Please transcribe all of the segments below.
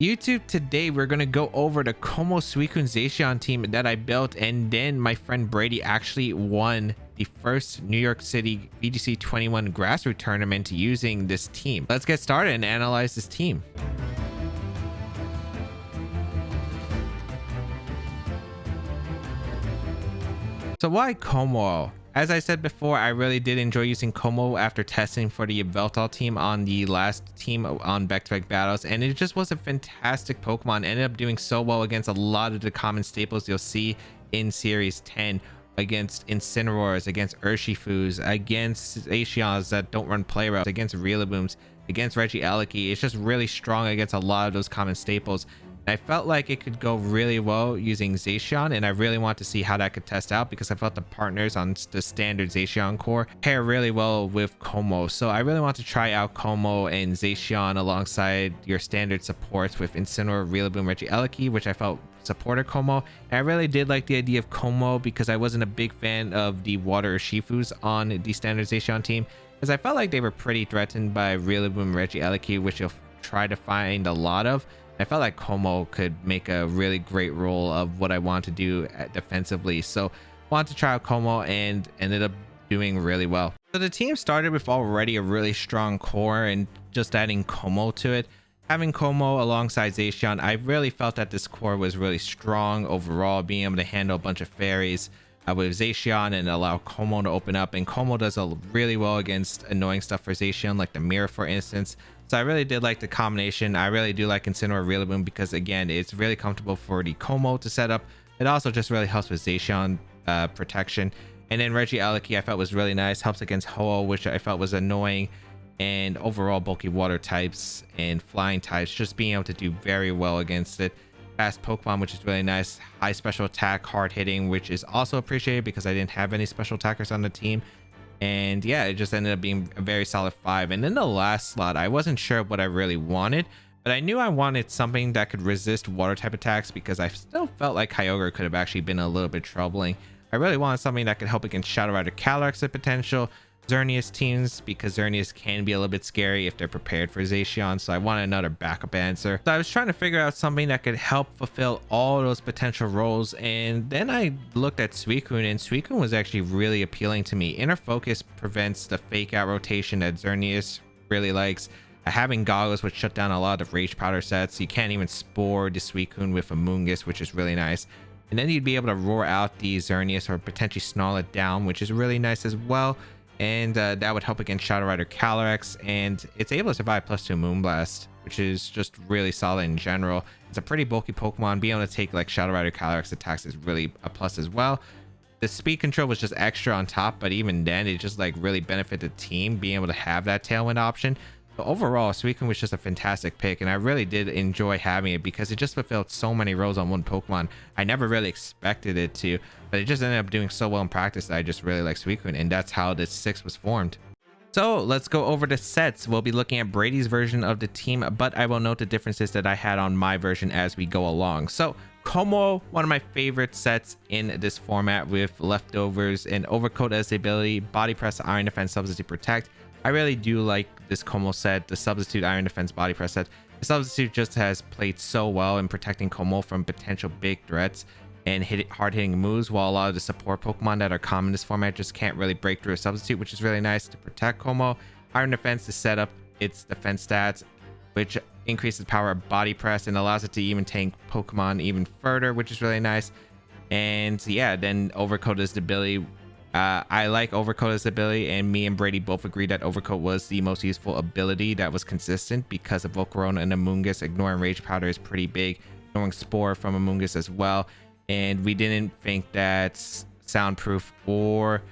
YouTube, today we're going to go over the Kommo-o Suicune Zacian team that I built, and then my friend Brady actually won the first New York City VGC 21 Grassroot tournament using this team. Let's get started and analyze this team. So why Kommo-o? As I said before, I really did enjoy using Kommo-o after testing for the Yveltal team on the last team on back-to-back battles, and it just was a fantastic Pokemon. Ended up doing so well against a lot of the common staples you'll see in Series 10, against Incineroars, against Urshifus, against Zacians that don't run play routes, against Riolabooms, against Regieleki. It's just really strong against a lot of those common staples. I felt like it could go really well using Zacian, and I really want to see how that could test out because I felt the partners on the standard Zacian core pair really well with Kommo-o. So I really want to try out Kommo-o and Zacian alongside your standard supports with Incineroar, Riolaboom, Regieleki, which I felt supported Kommo-o. And I really did like the idea of Kommo-o because I wasn't a big fan of the Water Urshifus on the standard Zacian team, because I felt like they were pretty threatened by Riolaboom, Regieleki, which you'll try to find a lot of. I felt like Kommo-o could make a really great role of what I want to do defensively. So wanted to try out Kommo-o and ended up doing really well. So the team started with already a really strong core, and just adding Kommo-o to it. Having Kommo-o alongside Zacian, I really felt that this core was really strong overall, being able to handle a bunch of fairies with Zacian and allow Kommo-o to open up. And Kommo-o does really well against annoying stuff for Zacian, like the mirror, for instance. So I really did like the combination. I really do like Incineroar, Riolaboom because, again, it's really comfortable for the Kommo-o to set up. It also just really helps with Zacian protection. And then Regieleki I felt was really nice. Helps against Ho-Oh, which I felt was annoying. And overall bulky water types and flying types, just being able to do very well against it. Fast Pokemon, which is really nice. High special attack, hard hitting, which is also appreciated because I didn't have any special attackers on the team. And yeah, it just ended up being a very solid 5. And then the last slot, I wasn't sure what I really wanted, but I knew I wanted something that could resist water type attacks because I still felt like Kyogre could have actually been a little bit troubling. I really wanted something that could help against Shadow Rider Calyrex at potential Xerneas teams, because Xerneas can be a little bit scary if they're prepared for Zacian. So I wanted another backup answer. So I was trying to figure out something that could help fulfill all those potential roles, and then I looked at Suicune, and Suicune was actually really appealing to me. Inner Focus prevents the fake out rotation that Xerneas really likes. Having Goggles would shut down a lot of Rage Powder sets. You can't even spore the Suicune with a Moongus, which is really nice. And then you'd be able to roar out the Xerneas or potentially snarl it down, which is really nice as well. And that would help against Shadow Rider Calyrex, and it's able to survive +2 Moonblast, which is just really solid in general. It's a pretty bulky Pokemon. Being able to take like Shadow Rider Calyrex attacks is really a plus as well. The speed control was just extra on top, but even then it just like really benefited the team being able to have that Tailwind option. So overall, Suicune was just a fantastic pick, and I really did enjoy having it because it just fulfilled so many roles on one Pokemon. I never really expected it to, but it just ended up doing so well in practice that I just really like Suicune, and that's how this 6 was formed. So let's go over the sets. We'll be looking at Brady's version of the team, but I will note the differences that I had on my version as we go along. So Kommo-o, one of my favorite sets in this format, with leftovers and Overcoat as the ability, Body Press, Iron Defense, Substitute Protect. I really do like this Kommo-o set, the Substitute Iron Defense Body Press set. The Substitute just has played so well in protecting Kommo-o from potential big threats and hard-hitting moves, while a lot of the support Pokemon that are common in this format just can't really break through a Substitute, which is really nice to protect Kommo-o. Iron Defense to set up its defense stats, which increases the power of Body Press and allows it to even tank Pokemon even further, which is really nice. And yeah, then Overcoat is the ability. I like Overcoat as ability, and me and Brady both agreed that Overcoat was the most useful ability that was consistent because of Volcarona and Amoonguss. Ignoring Rage Powder is pretty big, ignoring Spore from Amoonguss as well. And we didn't think that Soundproof or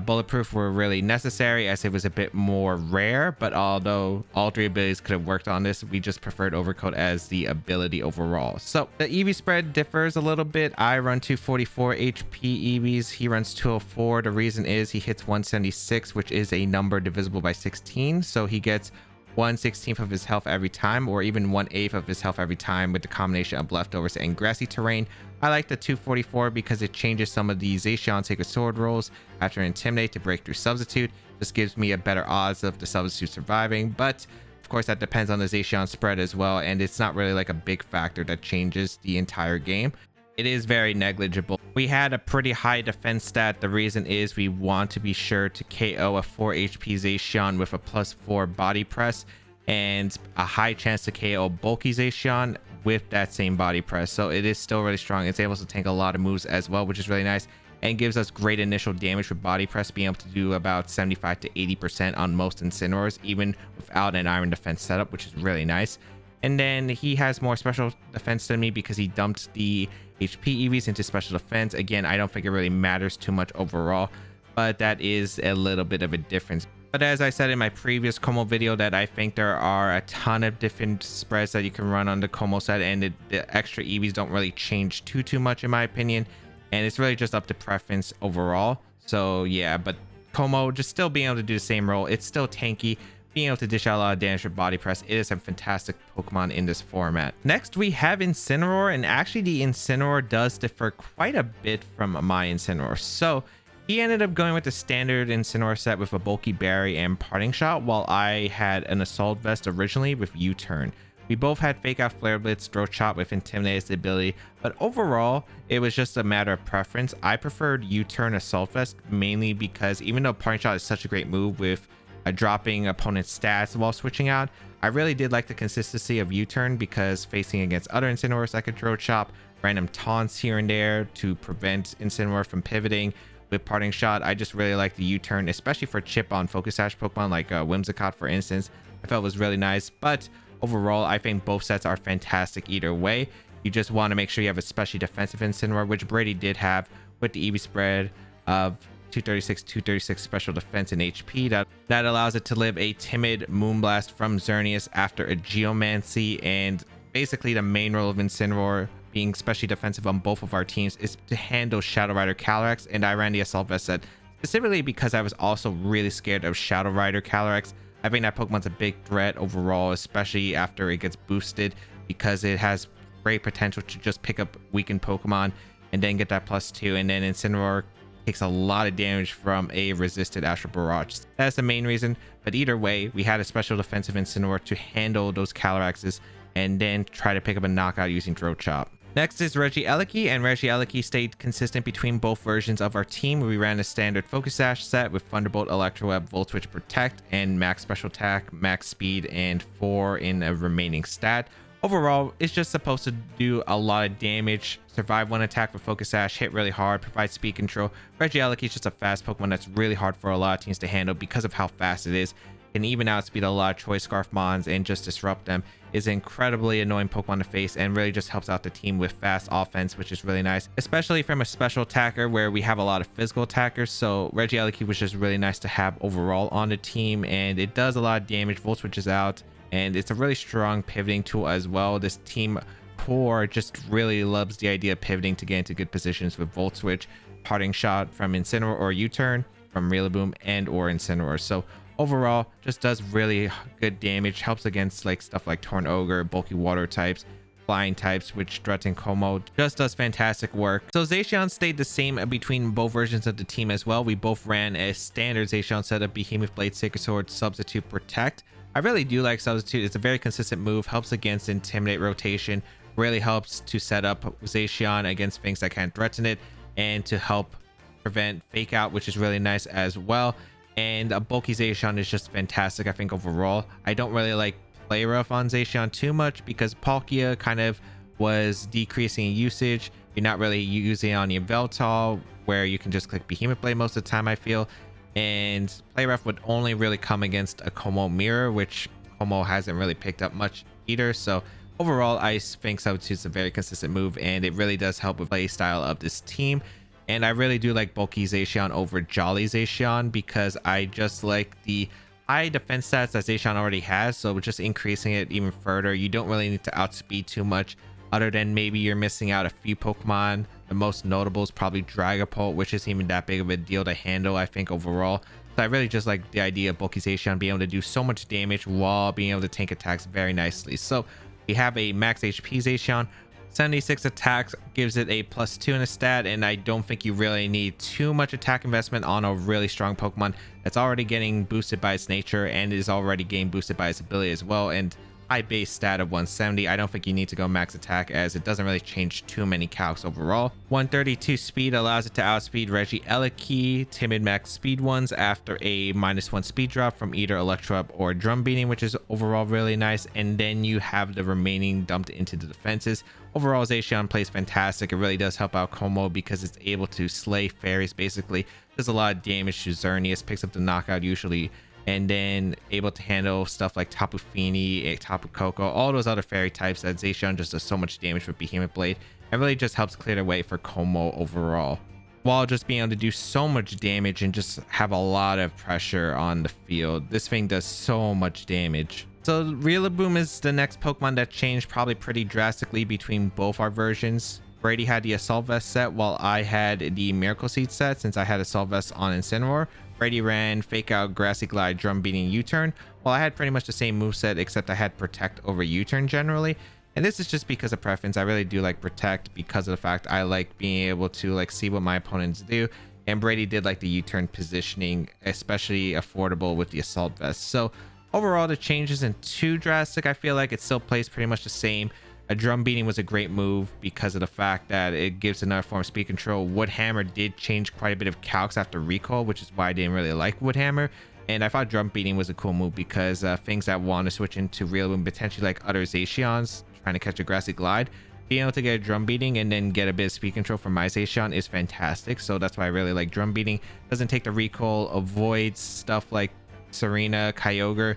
Bulletproof were really necessary, as it was a bit more rare. But although all 3 abilities could have worked on this, we just preferred Overcoat as the ability overall. So the EV spread differs a little bit. I run 244 HP EVs. He runs 204. The reason is he hits 176, which is a number divisible by 16. So he gets 1/16 of his health every time, or even 1/8 of his health every time with the combination of leftovers and grassy terrain. I like the 244 because it changes some of the Zacian Sacred Sword rolls after Intimidate to break through Substitute. This gives me a better odds of the Substitute surviving, but Of course, that depends on the Zacian spread as well, and it's not really like a big factor that changes the entire game. It is very negligible. We had a pretty high defense stat. The reason is we want to be sure to KO a 4 HP Zacian with a +4 body press, and a high chance to KO bulky Zacian with that same body press. So it is still really strong. It's able to tank a lot of moves as well, which is really nice, and gives us great initial damage with body press, being able to do about 75 to 80% on most Incineroars, even without an iron defense setup, which is really nice. And then he has more special defense than me because he dumped the HP EVs into special defense. Again, I don't think it really matters too much overall, but that is a little bit of a difference. But as I said in my previous Kommo video, that I think there are a ton of different spreads that you can run on the Kommo set, and the extra EVs don't really change too much in my opinion, and it's really just up to preference overall. So yeah, but Kommo just still being able to do the same role. It's still tanky, being able to dish out a lot of damage with body press. It is a fantastic Pokemon in this format. Next, we have Incineroar, and actually the Incineroar does differ quite a bit from my Incineroar. So he ended up going with the standard Incineroar set with a bulky berry and parting shot, while I had an assault vest originally with U-turn. We both had fake out flare blitz, throat chop with intimidate ability, but overall it was just a matter of preference. I preferred U-turn assault vest mainly because even though parting shot is such a great move with dropping opponent's stats while switching out, I really did like the consistency of U-turn because facing against other Incineroars I could throat chop, random taunts here and there to prevent Incineroar from pivoting. With parting shot, I just really like the U-turn, especially for chip on focus sash Pokemon like Whimsicott, for instance. I felt it was really nice, but overall I think both sets are fantastic either way. You just want to make sure you have a especially defensive Incineroar, which Brady did have with the EV spread of 236 special defense and HP. That allows it to live a timid Moonblast from Xerneas after a Geomancy, and basically the main role of Incineroar, being especially defensive on both of our teams, is to handle Shadow Rider Calyrex. And I ran the Assault Vest set specifically because I was also really scared of Shadow Rider Calyrex. I think that Pokemon's a big threat overall, especially after it gets boosted, because it has great potential to just pick up weakened Pokemon and then get that +2, and then Incineroar takes a lot of damage from a resisted Astral Barrage. That's the main reason, but either way, we had a special defensive Incineroar to handle those Calyrexes and then try to pick up a knockout using Throat Chop. Next is Regieleki, and Regieleki stayed consistent between both versions of our team. We ran a standard Focus Sash set with Thunderbolt, Electro Web, Volt Switch, Protect, and max special attack, max speed, and 4 in a remaining stat. Overall, it's just supposed to do a lot of damage, survive one attack with Focus Sash, hit really hard, provide speed control. Regieleki is just a fast Pokemon that's really hard for a lot of teams to handle because of how fast it is. Can even outspeed a lot of Choice Scarf Mons and just disrupt them. Is an incredibly annoying Pokemon to face and really just helps out the team with fast offense, which is really nice, especially from a special attacker where we have a lot of physical attackers. So Regieleki was just really nice to have overall on the team, and it does a lot of damage. Volt Switch is out, and it's a really strong pivoting tool as well. This team core just really loves the idea of pivoting to get into good positions with Volt Switch, Parting Shot from Incineroar or U-turn from Rillaboom and or Incineroar. So overall, just does really good damage, helps against like stuff like Torn Ogre, bulky water types, flying types, which threaten Kommo. Just does fantastic work. So Zacian stayed the same between both versions of the team as well. We both ran a standard Zacian setup, Behemoth Blade, Sacred Sword, Substitute, Protect. I really do like Substitute. It's a very consistent move, helps against Intimidate rotation, really helps to set up Zacian against things that can't threaten it, and to help prevent Fake Out, which is really nice as well. And a bulky Zacian is just fantastic, I think, overall. I don't really like play rough on Zacian too much because Palkia kind of was decreasing in usage. You're not really using it on your Veltal, where you can just click Behemoth Blade most of the time, I feel. And play rough would only really come against a Kommo Mirror, which Kommo hasn't really picked up much either. So overall, I think Substitute is a very consistent move, and it really does help with play style of this team. And I really do like bulky Zacian over Jolly Zacian because I just like the high defense stats that Zacian already has. So just increasing it even further, you don't really need to outspeed too much, other than maybe you're missing out a few Pokemon. The most notable is probably Dragapult, which isn't even that big of a deal to handle, I think, overall. So I really just like the idea of bulky Zacian being able to do so much damage while being able to tank attacks very nicely. So we have a max HP Zacian, 76 attacks gives it a +2 in a stat, and I don't think you really need too much attack investment on a really strong Pokemon that's already getting boosted by its nature and is already getting boosted by its ability as well, and high base stat of 170. I don't think you need to go max attack, as it doesn't really change too many calcs overall. 132 speed allows it to outspeed Regieleki, timid max speed ones after a -1 speed drop from either Electro Up or Drum Beating, which is overall really nice. And then you have the remaining dumped into the defenses. Overall, Zacian plays fantastic. It really does help out Kommo because it's able to slay fairies. Basically does a lot of damage to Xerneas, picks up the knockout usually, and then able to handle stuff like Tapu Fini, Tapu Koko, all those other fairy types that Zacian just does so much damage with Behemoth Blade. It really just helps clear the way for Kommo overall, while just being able to do so much damage and just have a lot of pressure on the field. This thing does so much damage. So Rillaboom is the next Pokemon that changed probably pretty drastically between both our versions. Brady had the Assault Vest set while I had the Miracle Seed set, since I had Assault Vest on Incineroar. Brady ran Fake Out, Grassy Glide, Drum Beating, U-Turn, while I had pretty much the same moveset, except I had Protect over U-Turn generally. And this is just because of preference. I really do like Protect because of the fact I like being able to like see what my opponents do. And Brady did like the U-Turn positioning, especially affordable with the Assault Vest. So overall, the change isn't too drastic. I feel like it still plays pretty much the same. A Drum Beating was a great move because of the fact that it gives another form of speed control. Wood Hammer did change quite a bit of calcs after recall, which is why I didn't really like Wood Hammer. And I thought Drum Beating was a cool move because things that want to switch into Rillaboom, potentially like other Zacians trying to catch a Grassy Glide, being able to get a Drum Beating and then get a bit of speed control from my Zacian is fantastic. So that's why I really like Drum Beating. Doesn't take the recall, avoids stuff like Serena, Kyogre,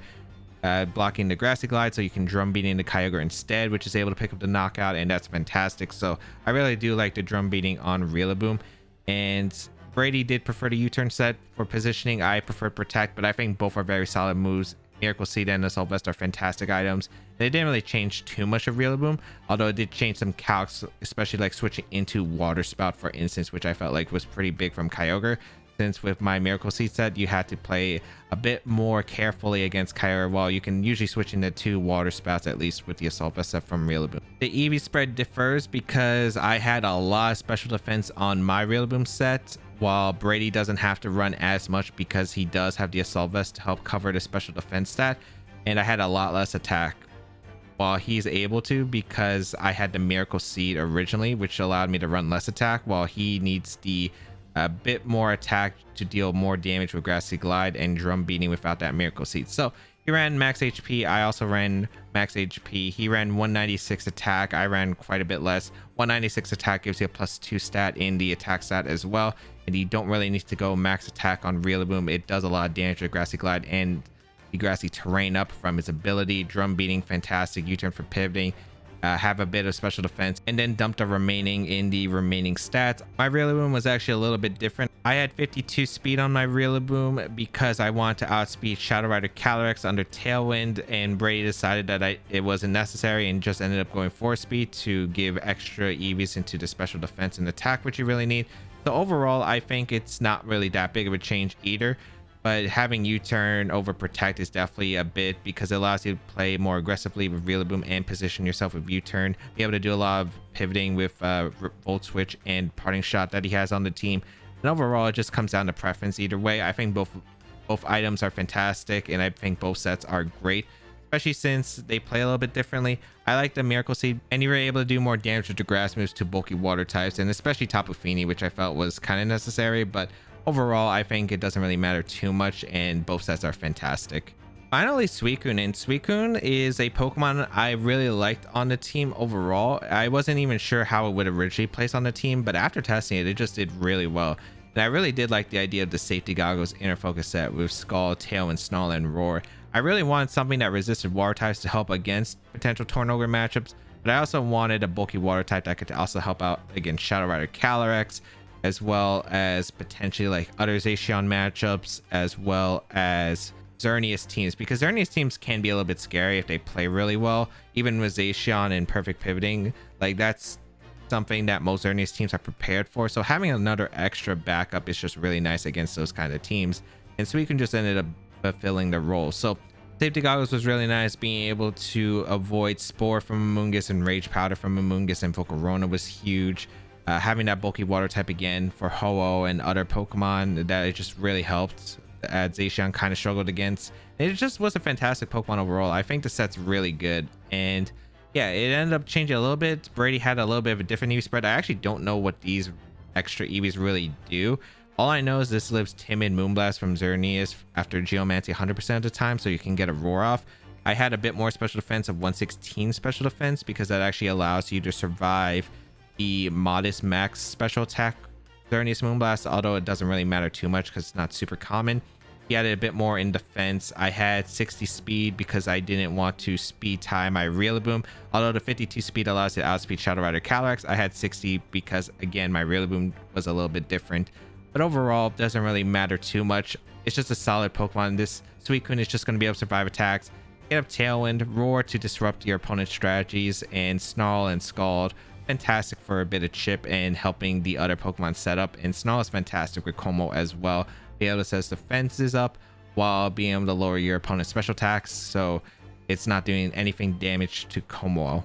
blocking the Grassy Glide, so you can Drum Beating the Kyogre instead, which is able to pick up the knockout, and that's fantastic. So I really do like the Drum Beating on Rillaboom. And Brady did prefer the U-Turn set for positioning. I prefer Protect, but I think both are very solid moves. Miracle Seed and Assault Vest are fantastic items. They didn't really change too much of Rillaboom, although it did change some calcs, especially like switching into Water Spout, for instance, which I felt like was pretty big from Kyogre. Since with my Miracle Seed set, you had to play a bit more carefully against Kyogre, while you can usually switch into 2 Water Spouts at least with the Assault Vest set from Rillaboom. The EV spread differs because I had a lot of special defense on my Rillaboom set, while Brady doesn't have to run as much because he does have the Assault Vest to help cover the special defense stat, and I had a lot less attack while he's able to because I had the Miracle Seed originally, which allowed me to run less attack, while he needs the a bit more attack to deal more damage with Grassy Glide and Drum Beating without that Miracle Seed. So he ran max HP. I also ran max HP. He ran 196 attack. I ran quite a bit less. 196 attack gives you a +2 stat in the attack stat as well, and you don't really need to go max attack on Rillaboom. It does a lot of damage with Grassy Glide and the grassy terrain up from its ability. Drum Beating, fantastic. U-Turn for pivoting. Have a bit of special defense, and then dump the remaining in the remaining stats. My Rillaboom was actually a little bit different. I had 52 speed on my Rillaboom because I wanted to outspeed Shadow Rider Calyrex under Tailwind, and Brady decided that it wasn't necessary and just ended up going 4 speed to give extra EVs into the special defense and attack, which you really need. So overall, I think it's not really that big of a change either. But having U-Turn over Protect is definitely a bit, because it allows you to play more aggressively with Rillaboom and position yourself with U-Turn. Be able to do a lot of pivoting with Volt Switch and Parting Shot that he has on the team. And overall, it just comes down to preference either way. I think both items are fantastic, and I think both sets are great, especially since they play a little bit differently. I like the Miracle Seed, and you were able to do more damage with the grass moves to bulky water types, and especially Tapu Fini, which I felt was kind of necessary. But overall, I think it doesn't really matter too much, and both sets are fantastic. Finally, Suicune. And Suicune is a Pokemon I really liked on the team overall. I wasn't even sure how it would originally place on the team, but after testing it, it just did really well. And I really did like the idea of the Safety Goggles Inner Focus set with Skull, Tailwind, Snarl, and Roar. I really wanted something that resisted water types to help against potential Tornogre matchups, but I also wanted a bulky water type that could also help out against Shadow Rider Calyrex, as well as potentially like other Zacian matchups, as well as Xerneas teams, because Xerneas teams can be a little bit scary if they play really well. Even with Zacian and perfect pivoting, like that's something that most Xerneas teams are prepared for. So having another extra backup is just really nice against those kind of teams, and Suicune just ended up fulfilling the role. So Safety goggles was really nice. Being able to avoid Spore from Amoonguss and Rage Powder from Amoonguss and Volcarona was huge. Having that bulky water type again for Ho-Oh and other Pokemon, that it just really helped. Zacian kind of struggled against. It just was a fantastic Pokemon overall. I think the set's really good. And yeah, it ended up changing a little bit. Brady had a little bit of a different EV spread. I actually don't know what these extra EVs really do. All I know is this lives Timid Moonblast from Xerneas after Geomancy 100% of the time, so you can get a roar off. I had a bit more special defense of 116 special defense because that actually allows you to survive the modest max special attack Xerneas Moonblast, although it doesn't really matter too much because it's not super common. He added a bit more in defense. I had 60 speed because I didn't want to speed tie my Rillaboom. Although the 52 speed allows it to outspeed Shadow Rider Calyrex, I had 60 because, again, my Rillaboom was a little bit different. But overall, doesn't really matter too much. It's just a solid Pokemon. This Suicune is just going to be able to survive attacks, get up Tailwind, Roar to disrupt your opponent's strategies, and Snarl and Scald. Fantastic for a bit of chip and helping the other Pokemon set up. And Snarl is fantastic with Kommo as well. Be able to set its defenses up while being able to lower your opponent's special attacks, so it's not doing anything damage to Kommo-o.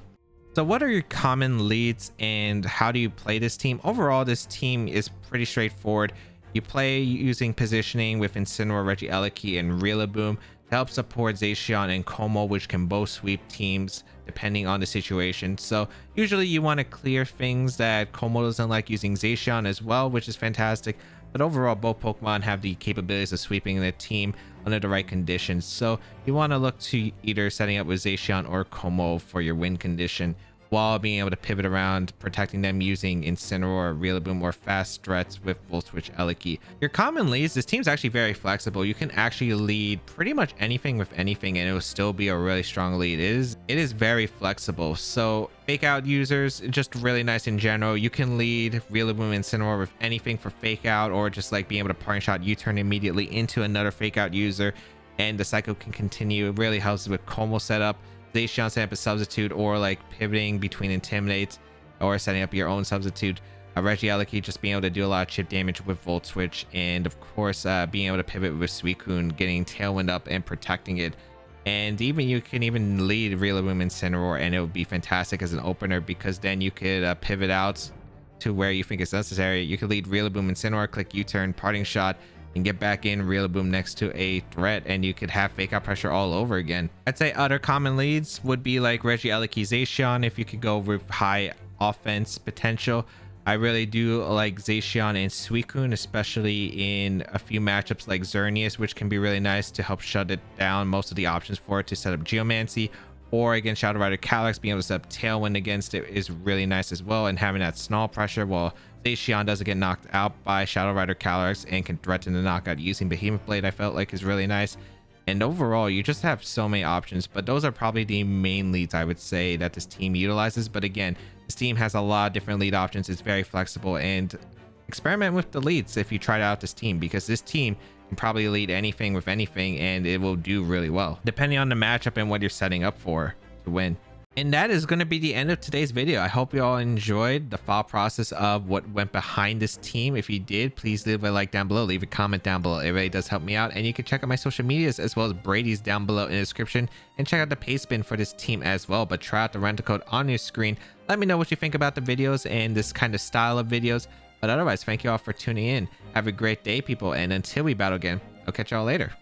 So what are your common leads and how do you play this team? Overall, this team is pretty straightforward. You play using positioning with Incineroar, Regieleki, and Rillaboom to help support Zacian and Kommo, which can both sweep teams depending on the situation. So usually you want to clear things that Kommo doesn't like using Zacian as well, which is fantastic. But overall, both Pokemon have the capabilities of sweeping the team under the right conditions. So you want to look to either setting up with Zacian or Kommo for your win condition, while being able to pivot around, protecting them using Incineroar, Rillaboom, or fast threats with Volt Switch Eleki. Your common leads, this team's actually very flexible. You can actually lead pretty much anything with anything and it will still be a really strong lead. It is very flexible. So fake out users, just really nice in general. You can lead Rillaboom and Incineroar with anything for fake out, or just like being able to parting shot U-turn immediately into another fake out user, and the cycle can continue. It really helps with Kommo setup. Zacian setting up a substitute, or like pivoting between Intimidate or setting up your own substitute. Regieleki just being able to do a lot of chip damage with Volt Switch, and of course being able to pivot with Suicune, getting Tailwind up and protecting it. And even you can even lead Rillaboom and Incineroar, and it would be fantastic as an opener because then you could pivot out to where you think it's necessary. You could lead Rillaboom and Incineroar, click U-turn, parting shot, and get back in Rillaboom next to a threat, and you could have fake out pressure all over again. I'd say other common leads would be like Regieleki, Zacian if you could go with high offense potential. I really do like Zacian and Suicune, especially in a few matchups like Xerneas, which can be really nice to help shut it down. Most of the options for it to set up Geomancy, or against Shadow Rider Calyrex, being able to set up Tailwind against it is really nice as well, and having that Snarl pressure while Zacian doesn't get knocked out by Shadow Rider Calyrex and can threaten the knockout using Behemoth Blade, I felt like is really nice. And overall, you just have so many options, but those are probably the main leads I would say that this team utilizes. But again, this team has a lot of different lead options. It's very flexible, and experiment with the leads if you try out this team, because this team can probably lead anything with anything and it will do really well depending on the matchup and what you're setting up for to win. And that is going to be the end of today's video. I hope you all enjoyed the thought process of what went behind this team. If you did, please leave a like down below, leave a comment down below. It really does help me out. And you can check out my social medias as well as Brady's down below in the description, and check out the pay spin for this team as well. But try out the rental code on your screen. Let me know what you think about the videos and this kind of style of videos. But otherwise, thank you all for tuning in. Have a great day, people. And until we battle again, I'll catch y'all later.